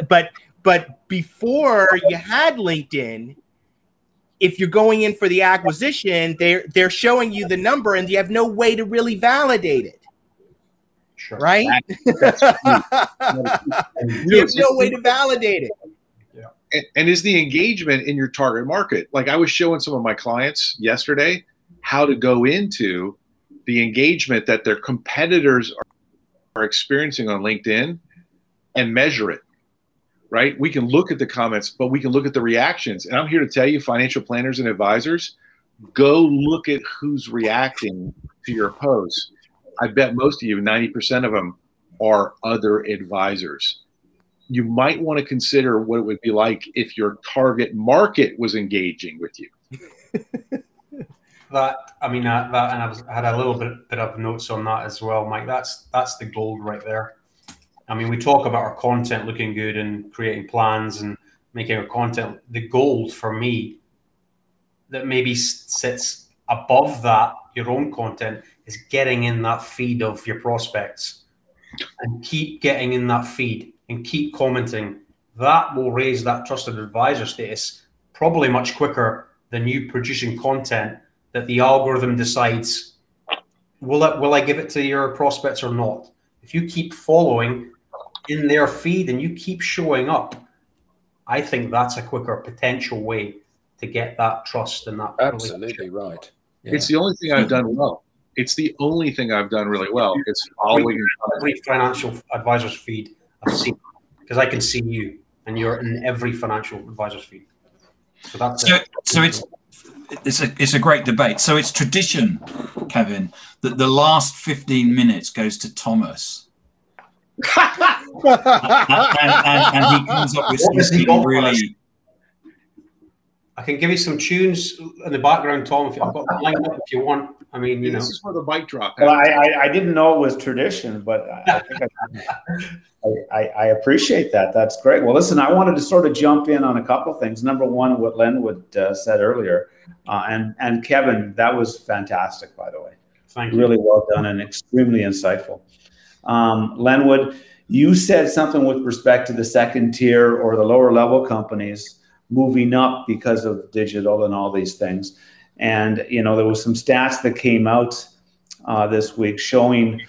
But before you had LinkedIn, if you're going in for the acquisition, they're showing you the number and you have no way to really validate it. Sure. Right? You have no way to validate it. And is the engagement in your target market? Like I was showing some of my clients yesterday how to go into the engagement that their competitors are experiencing on LinkedIn and measure it, right? We can look at the comments, but we can look at the reactions. And I'm here to tell you, financial planners and advisors, go look at who's reacting to your posts. I bet most of you, 90% of them, are other advisors. You might want to consider what it would be like if your target market was engaging with you. I had a little bit of notes on that as well, Mike. That's the gold right there. I mean, we talk about our content looking good and creating plans and making our content. The gold for me that maybe sits above that, your own content, is getting in that feed of your prospects and keep getting in that feed and keep commenting. That will raise that trusted advisor status probably much quicker than you producing content that the algorithm decides, will I give it to your prospects or not? If you keep following in their feed and you keep showing up, I think that's a quicker potential way to get that trust and that. Absolutely right. Yeah. It's the only thing I've done well. It's the only thing I've done really well. It's following every financial advisor's feed I've seen, because I can see you and you're in every financial advisor's feed. So that's it's a great debate. So it's tradition, Kevin, that the last 15 minutes goes to Thomas. and he comes up with something really. I can give you some tunes in the background, Tom, if I've got the line up if you want. I mean, this is where the bike drop. Well, I didn't know it was tradition, but I think I appreciate that. That's great. Well, listen, I wanted to sort of jump in on a couple of things. Number one, what Lenwood said earlier, and Kevin, that was fantastic, by the way. Thank you. Really well done and extremely insightful. Lenwood, you said something with respect to the second tier or the lower level companies moving up because of digital and all these things. And, there was some stats that came out this week showing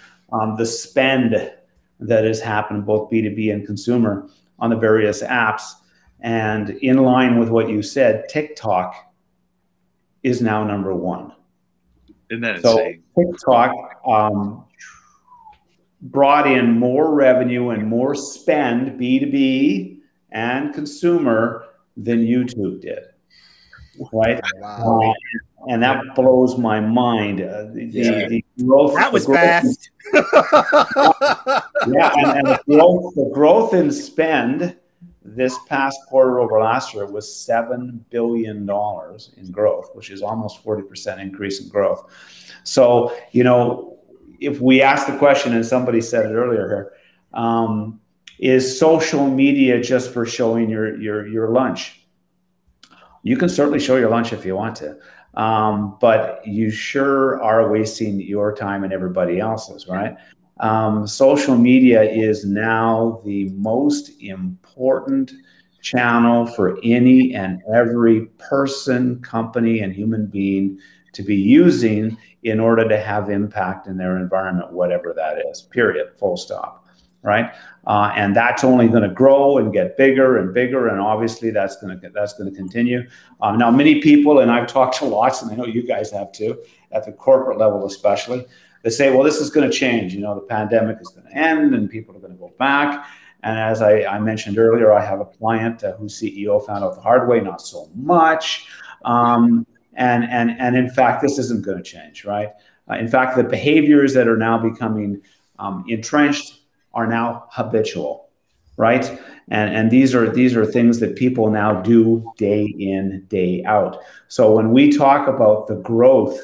the spend that has happened, both B2B and consumer, on the various apps. And in line with what you said, TikTok is now number one. Isn't that so insane? TikTok brought in more revenue and more spend, B2B and consumer, than YouTube did, right? Wow. and that blows my mind. The growth. That was fast. Yeah, and the growth in spend this past quarter over last year was $7 billion in growth, which is almost 40% increase in growth. So, if we ask the question, and somebody said it earlier here, is social media just for showing your lunch? You can certainly show your lunch if you want to, but you sure are wasting your time and everybody else's, right? Social media is now the most important channel for any and every person, company, and human being to be using in order to have impact in their environment, whatever that is, period, full stop, right? And that's only going to grow and get bigger and bigger, and obviously that's going to continue. Now, many people, and I've talked to lots, and I know you guys have too, at the corporate level especially, they say, well, this is going to change. The pandemic is going to end, and people are going to go back. And as I mentioned earlier, I have a client whose CEO found out the hard way, not so much. And in fact, this isn't going to change, right? In fact, the behaviors that are now becoming entrenched are now habitual, right? And these are things that people now do day in, day out. So when we talk about the growth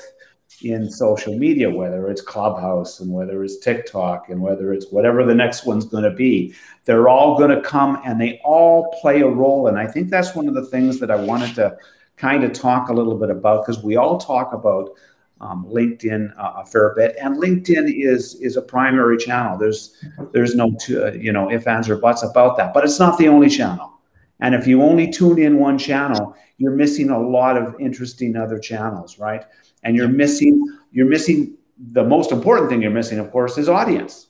in social media, whether it's Clubhouse and whether it's TikTok and whether it's whatever the next one's going to be, they're all going to come and they all play a role. And I think that's one of the things that I wanted to kind of talk a little bit about, because we all talk about LinkedIn a fair bit, and LinkedIn is a primary channel. There's no ifs, ands, or buts about that, but it's not the only channel. And if you only tune in one channel, you're missing a lot of interesting other channels, right? And you're missing the most important thing you're missing, of course, is audience,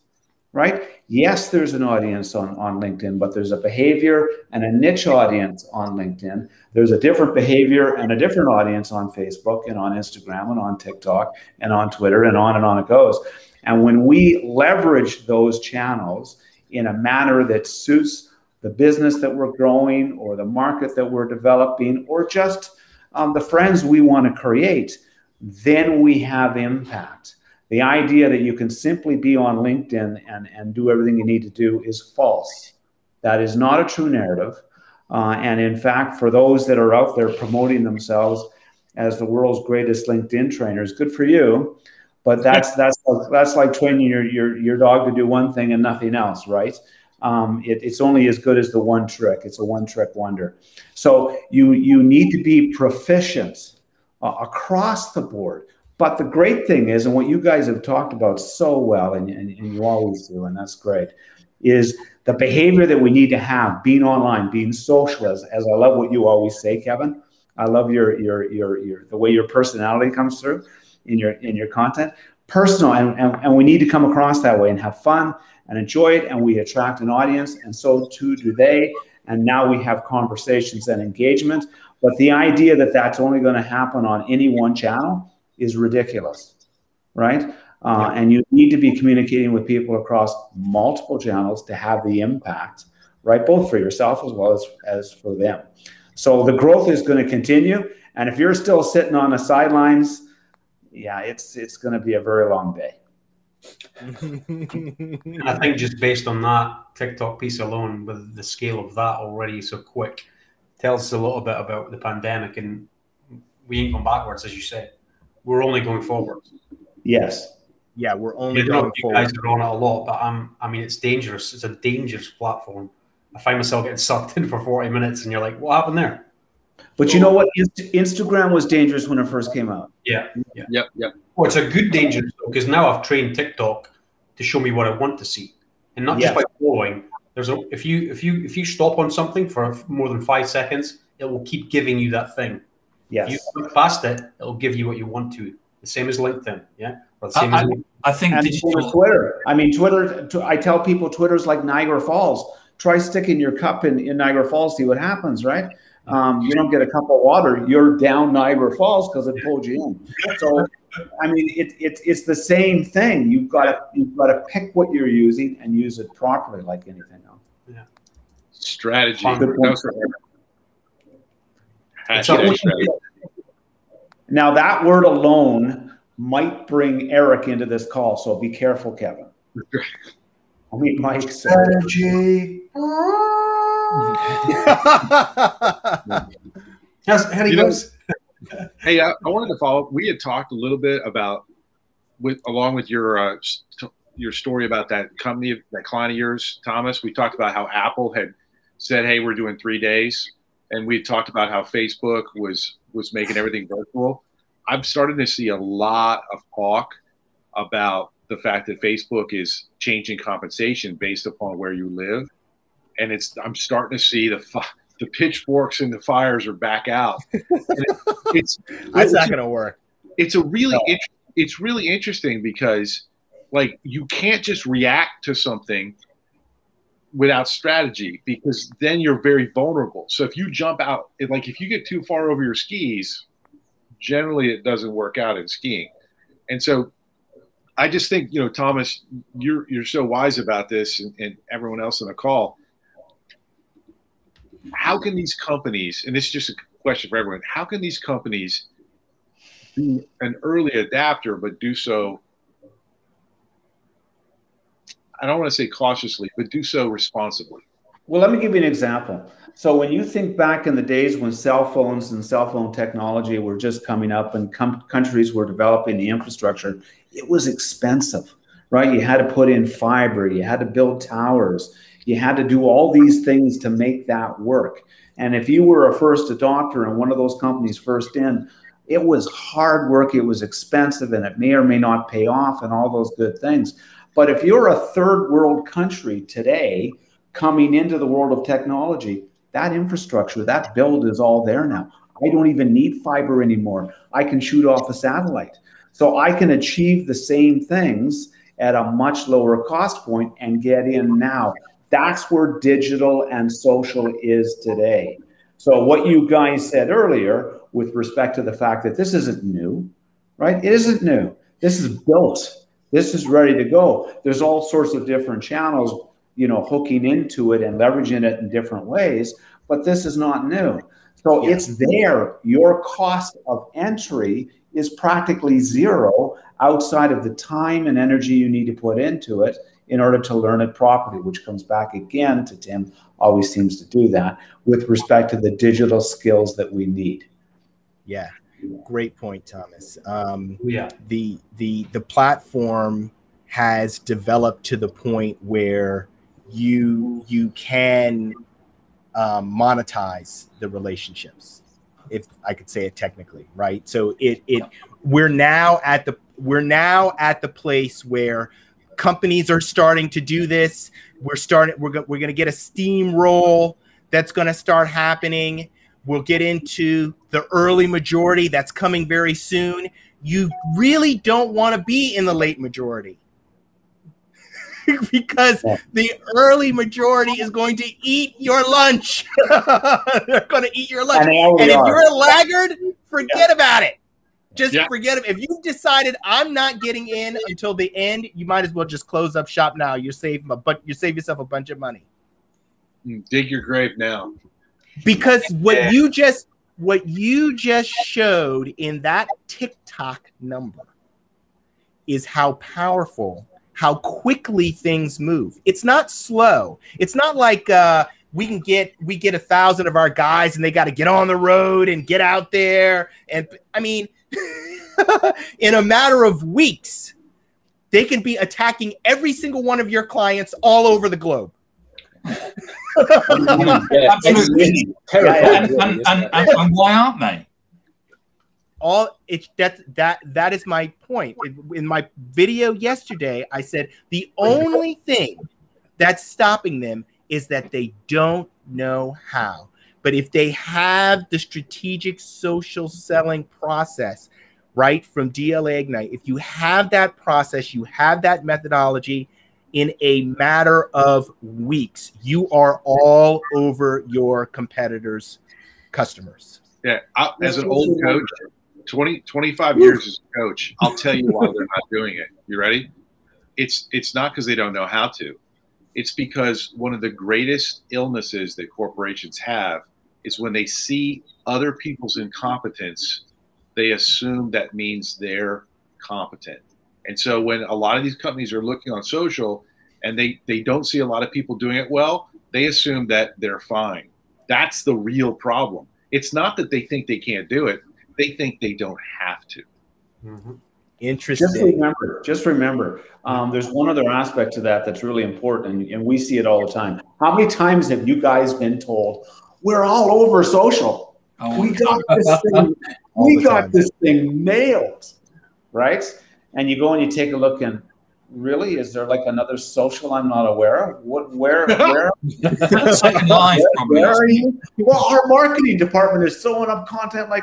right? Yes, there's an audience on LinkedIn, but there's a behavior and a niche audience on LinkedIn. There's a different behavior and a different audience on Facebook and on Instagram and on TikTok and on Twitter and on it goes. And when we leverage those channels in a manner that suits the business that we're growing or the market that we're developing or just the friends we want to create, then we have impact. The idea that you can simply be on LinkedIn and do everything you need to do is false. That is not a true narrative. And in fact, for those that are out there promoting themselves as the world's greatest LinkedIn trainers, good for you. But that's like training your dog to do one thing and nothing else, right? It's only as good as the one trick. It's a one-trick wonder. So you need to be proficient across the board. But the great thing is, and what you guys have talked about so well, and you always do, and that's great, is the behavior that we need to have, being online, being social, as I love what you always say, Kevin. I love the way your personality comes through in your content. Personal, and we need to come across that way and have fun and enjoy it, and we attract an audience, and so too do they. And now we have conversations and engagement. But the idea that that's only going to happen on any one channel is ridiculous, right? And you need to be communicating with people across multiple channels to have the impact, right? Both for yourself as well as for them. So the growth is going to continue. And if you're still sitting on the sidelines, yeah, it's going to be a very long day. And I think just based on that TikTok piece alone, with the scale of that already so quick, tells us a little bit about the pandemic, and we ain't going backwards, as you say. We're only going forward. Yes. Yeah, we're only going forward. You guys are on it a lot, but I mean, it's dangerous. It's a dangerous platform. I find myself getting sucked in for 40 minutes, and you're like, what happened there? But you know what? Instagram was dangerous when it first came out. Yeah. Yep. Well, it's a good danger, because now I've trained TikTok to show me what I want to see, and not just by following. If you stop on something for more than 5 seconds, it will keep giving you that thing. Yes. If you click past it, it'll give you what you want to. The same as LinkedIn, yeah. I think digital Twitter. I mean, Twitter. I tell people Twitter's like Niagara Falls. Try sticking your cup in Niagara Falls, see what happens, right? You don't get a cup of water, you're down Niagara Falls because it pulled you in. So, I mean, it's the same thing. You've got to pick what you're using and use it properly, like anything else. Yeah. Strategy. Now, that word alone might bring Eric into this call, so be careful, Kevin. I mean, Mike. Strategy. How do you guys? Hey, I wanted to follow up. We had talked a little bit about, along with your story about that company, that client of yours, Thomas. We talked about how Apple had said, "Hey, we're doing 3 days," and we talked about how Facebook was making everything virtual. I'm starting to see a lot of talk about the fact that Facebook is changing compensation based upon where you live, and I'm starting to see the pitchforks and the fires are back out. That's not going to work. It's really interesting because, like, you can't just react to something without strategy, because then you're very vulnerable. So if you jump out, if you get too far over your skis, generally it doesn't work out in skiing. And so I just think, Thomas, you're so wise about this, and everyone else on the call. How can these companies, and this is just a question for everyone, how can these companies be an early adapter, but do so, I don't want to say cautiously, but do so responsibly? Well, let me give you an example. So when you think back in the days when cell phones and cell phone technology were just coming up and countries were developing the infrastructure, it was expensive, right? You had to put in fiber, you had to build towers, you had to do all these things to make that work. And if you were a first adopter and one of those companies first in, it was hard work, it was expensive, and it may or may not pay off and all those good things. But if you're a third world country today coming into the world of technology, that infrastructure, that build is all there now. I don't even need fiber anymore. I can shoot off a satellite. So I can achieve the same things at a much lower cost point and get in now. That's where digital and social is today. So what you guys said earlier with respect to the fact that this isn't new, right? It isn't new. This is built. This is ready to go. There's all sorts of different channels, hooking into it and leveraging it in different ways, but this is not new. So it's there. Your cost of entry is practically zero outside of the time and energy you need to put into it in order to learn it properly, which comes back again to Tim, always seems to do that with respect to the digital skills that we need. Yeah, great point, Thomas. Yeah. The platform has developed to the point where you can monetize the relationships, if I could say it technically, right? So we're now at the place where companies are starting to do this. We're going to get a steamroll that's going to start happening. We'll get into the early majority that's coming very soon. You really don't want to be in the late majority because the early majority is going to eat your lunch. They're going to eat your lunch. And if you're a laggard, forget about it. Just forget it. If you've decided I'm not getting in until the end, you might as well just close up shop now. You save yourself a bunch of money. Dig your grave now. Because what you just showed in that TikTok number is how powerful, how quickly things move. It's not slow. It's not like we get 1,000 of our guys and they got to get on the road and get out there. And I mean, in a matter of weeks, they can be attacking every single one of your clients all over the globe. Absolutely. And why aren't they? That is my point. In my video yesterday, I said the only thing that's stopping them is that they don't know how. But if they have the strategic social selling process, right, from DLA Ignite, if you have that process, you have that methodology, in a matter of weeks, you are all over your competitors' customers. Yeah, as an old coach, 25 years as a coach, I'll tell you why they're not doing it. You ready? It's not because they don't know how to. It's because one of the greatest illnesses that corporations have is when they see other people's incompetence, they assume that means they're competent. And so when a lot of these companies are looking on social and they don't see a lot of people doing it well, they assume that they're fine. That's the real problem. It's not that they think they can't do it. They think they don't have to. Mm-hmm. Interesting. Just remember, there's one other aspect to that that's really important, and we see it all the time. How many times have you guys been told, we're all over social? We got this thing, this thing nailed, right? And you go and you take a look, and really, is there like another social I'm not aware of? Where are you? Well, our marketing department is throwing up content like,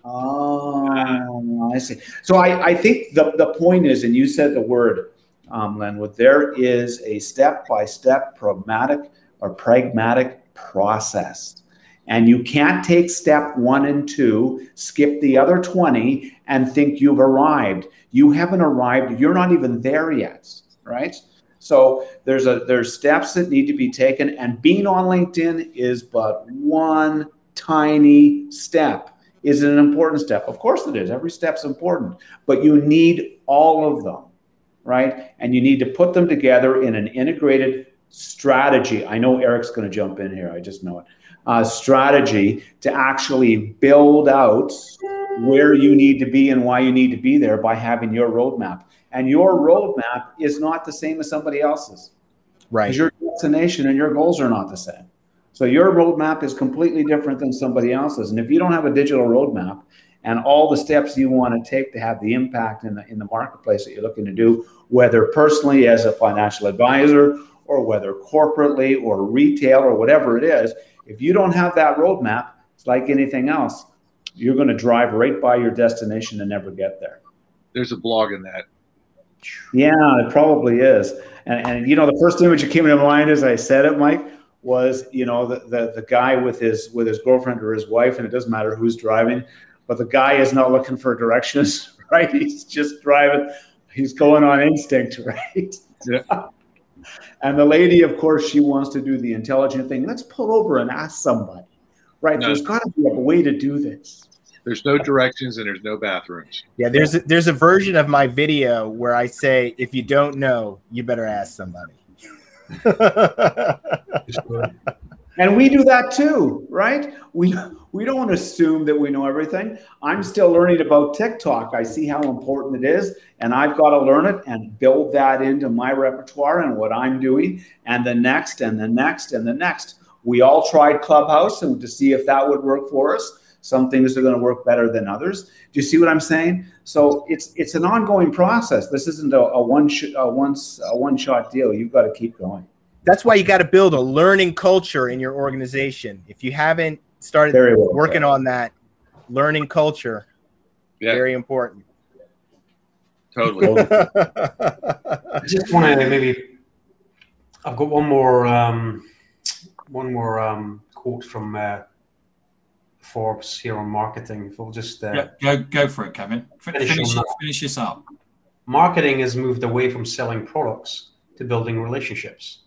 oh, I see. So I think the point is, and you said the word, Lenwood, there is a step-by-step pragmatic process. And you can't take step 1 and 2, skip the other 20, and think you've arrived. You haven't arrived. You're not even there yet, right? So there's steps that need to be taken, and being on LinkedIn is but one tiny step. Is it an important step? Of course it is. Every step's important, but you need all of them, right? And you need to put them together in an integrated strategy. I know Eric's going to jump in here. I just know it. Strategy to actually build out where you need to be and why you need to be there by having your roadmap. And your roadmap is not the same as somebody else's. Right. Because your destination and your goals are not the same. So your roadmap is completely different than somebody else's. And if you don't have a digital roadmap and all the steps you want to take to have the impact in the marketplace that you're looking to do, whether personally as a financial advisor or whether corporately or retail or whatever it is, if you don't have that roadmap, it's like anything else. You're going to drive right by your destination and never get there. There's a blog in that. Yeah, it probably is. And you know, the first image that came into mind as I said it, Mike, was, you know, the guy with his girlfriend or his wife, and it doesn't matter who's driving, but the guy is not looking for directions, right? He's just driving. He's going on instinct, right? Yeah. And the lady, of course, she wants to do the intelligent thing. Let's pull over and ask somebody, right? No. There's got to be a way to do this. There's no directions and there's no bathrooms. Yeah, there's a version of my video where I say, if you don't know, you better ask somebody. And we do that too, right? We don't assume that we know everything. I'm still learning about TikTok. I see how important it is, and I've got to learn it and build that into my repertoire and what I'm doing, and the next and the next and the next. We all tried Clubhouse and to see if that would work for us. Some things are going to work better than others. Do you see what I'm saying? So it's an ongoing process. This isn't a one-shot deal. You've got to keep going. That's why you got to build a learning culture in your organization. If you haven't started working on that learning culture, very important. Totally. I just want to maybe. I've got one more quote from Forbes here on marketing. If we'll just go for it, Kevin. Finish this up. Marketing has moved away from selling products to building relationships.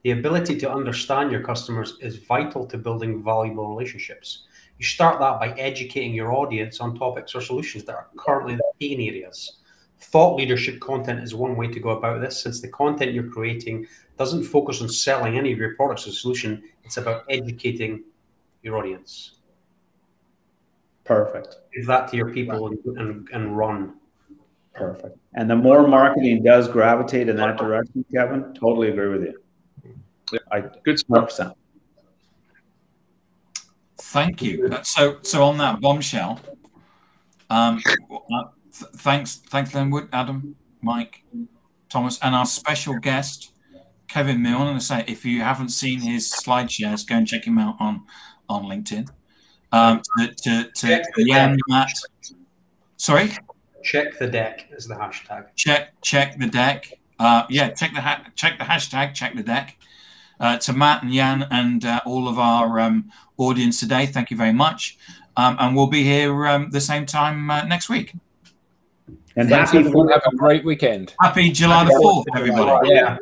The ability to understand your customers is vital to building valuable relationships. You start that by educating your audience on topics or solutions that are currently the pain areas. Thought leadership content is one way to go about this, since the content you're creating doesn't focus on selling any of your products or solution. It's about educating your audience. Perfect. Give that to your people and run. Perfect. And the more marketing does gravitate in that direction, Kevin, totally agree with you. Good stuff. Thank you. So on that bombshell, thanks Lenwood, Adam, Mike, Thomas, and our special guest, Kevin Milne. And I say, if you haven't seen his slide shares, go and check him out on LinkedIn. To Jan, Matt. Sorry? Check the deck is the hashtag. Check the deck. Check the hashtag, check the deck. To Matt and Jan and all of our audience today, thank you very much. And we'll be here the same time next week. And have a great weekend. Happy July the 4th, everybody. Yeah.